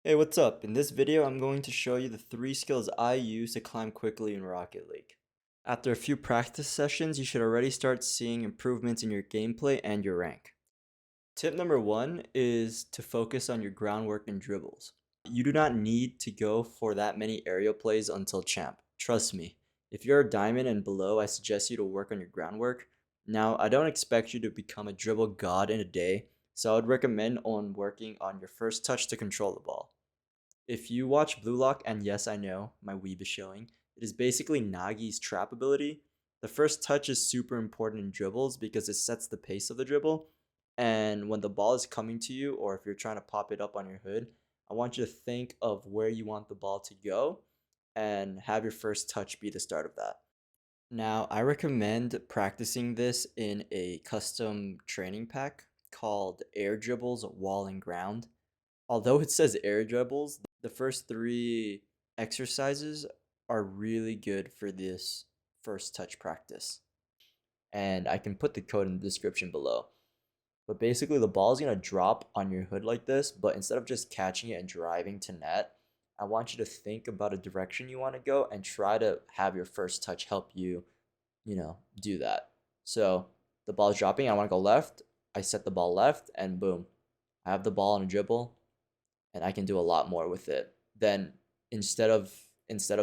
Hey, what's up? In this video, I'm going to show you the 3 skills I use to climb quickly in Rocket League. After a few practice sessions, you should already start seeing improvements in your gameplay and your rank. Tip number 1 is to focus on your groundwork and dribbles. You do not need to go for that many aerial plays until champ. Trust me, if you're a diamond and below, I suggest you to work on your groundwork. Now, I don't expect you to become a dribble god in a day, so I would recommend on working on your first touch to control the ball. If you watch Blue Lock, and yes, I know, my weeb is showing, it is basically Nagi's trap ability. The first touch is super important in dribbles because it sets the pace of the dribble. And when the ball is coming to you, or if you're trying to pop it up on your hood, I want you to think of where you want the ball to go and have your first touch be the start of that. Now, I recommend practicing this in a custom training pack called Air Dribbles Wall and Ground. Although it says air dribbles, the first 3 exercises are really good for this first touch practice. And I can put the code in the description below. But basically, the ball is going to drop on your hood like this, but instead of just catching it and driving to net, I want you to think about a direction you want to go and try to have your first touch help you, do that. So the ball is dropping, I want to go left. I set the ball left, and boom, I have the ball on a dribble and I can do a lot more with it than instead of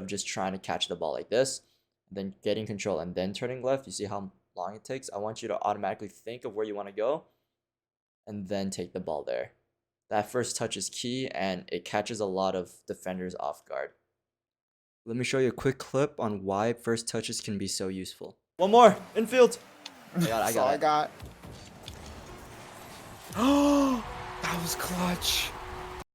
just trying to catch the ball like this, then getting control and then turning left. You see how long it takes? I want you to automatically think of where you want to go and then take the ball there. That first touch is key and it catches a lot of defenders off guard. Let me show you a quick clip on why first touches can be so useful. One more, infield. I got it, I That's all got I it. got. Oh, that was clutch.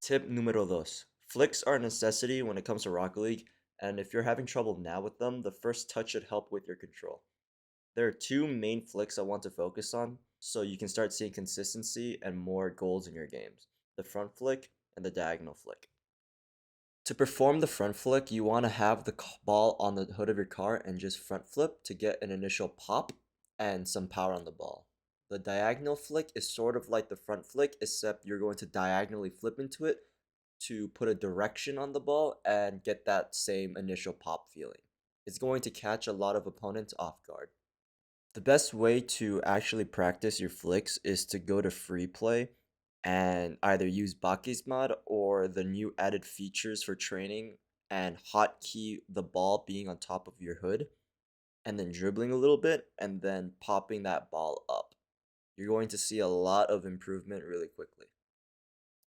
Tip numero dos. Flicks are a necessity when it comes to Rocket League, and if you're having trouble now with them, the first touch should help with your control. There are 2 main flicks I want to focus on, so you can start seeing consistency and more goals in your games. The front flick and the diagonal flick. To perform the front flick, you want to have the ball on the hood of your car and just front flip to get an initial pop and some power on the ball. The diagonal flick is sort of like the front flick, except you're going to diagonally flip into it to put a direction on the ball and get that same initial pop feeling. It's going to catch a lot of opponents off guard. The best way to actually practice your flicks is to go to free play and either use Baki's mod or the new added features for training and hotkey the ball being on top of your hood and then dribbling a little bit and then popping that ball up. You're going to see a lot of improvement really quickly.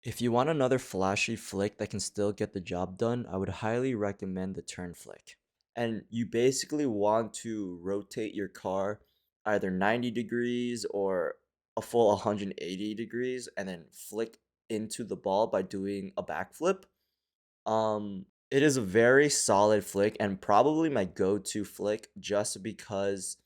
If you want another flashy flick that can still get the job done, I would highly recommend the turn flick. And you basically want to rotate your car either 90 degrees or a full 180 degrees and then flick into the ball by doing a backflip. It is a very solid flick and probably my go-to flick just because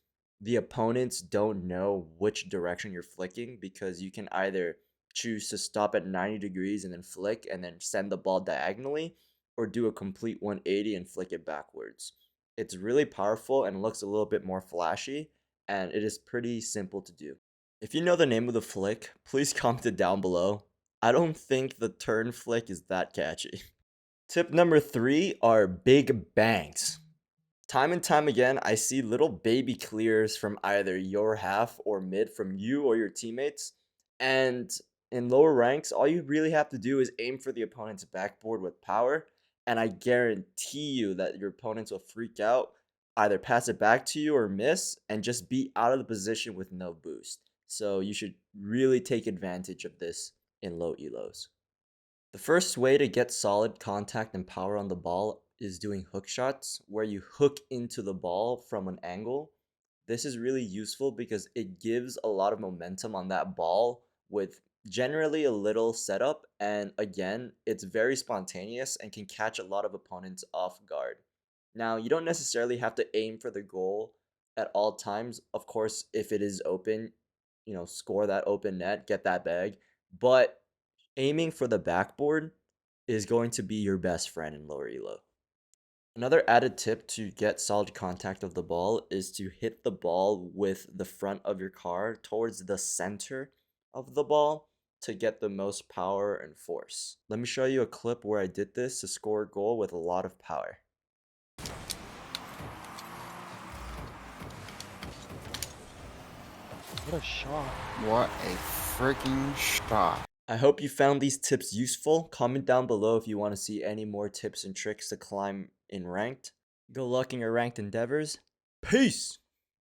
the opponents don't know which direction you're flicking because you can either choose to stop at 90 degrees and then flick and then send the ball diagonally or do a complete 180 and flick it backwards. It's really powerful and looks a little bit more flashy and it is pretty simple to do. If you know the name of the flick, please comment it down below. I don't think the turn flick is that catchy. Tip number 3 are big bangs. Time and time again, I see little baby clears from either your half or mid from you or your teammates. And in lower ranks, all you really have to do is aim for the opponent's backboard with power. And I guarantee you that your opponents will freak out, either pass it back to you or miss, and just be out of the position with no boost. So you should really take advantage of this in low elos. The first way to get solid contact and power on the ball is doing hook shots, where you hook into the ball from an angle. This is really useful because it gives a lot of momentum on that ball with generally a little setup. And again, it's very spontaneous and can catch a lot of opponents off guard. Now, you don't necessarily have to aim for the goal at all times. Of course, if it is open, score that open net, get that bag. But aiming for the backboard is going to be your best friend in lower elo. Another added tip to get solid contact of the ball is to hit the ball with the front of your car towards the center of the ball. to get the most power and force. Let me show you a clip where I did this to score a goal with a lot of power. What a shot. What a freaking shot. I hope you found these tips useful. Comment down below if you want to see any more tips and tricks to climb in ranked. Good luck in your ranked endeavors. Peace!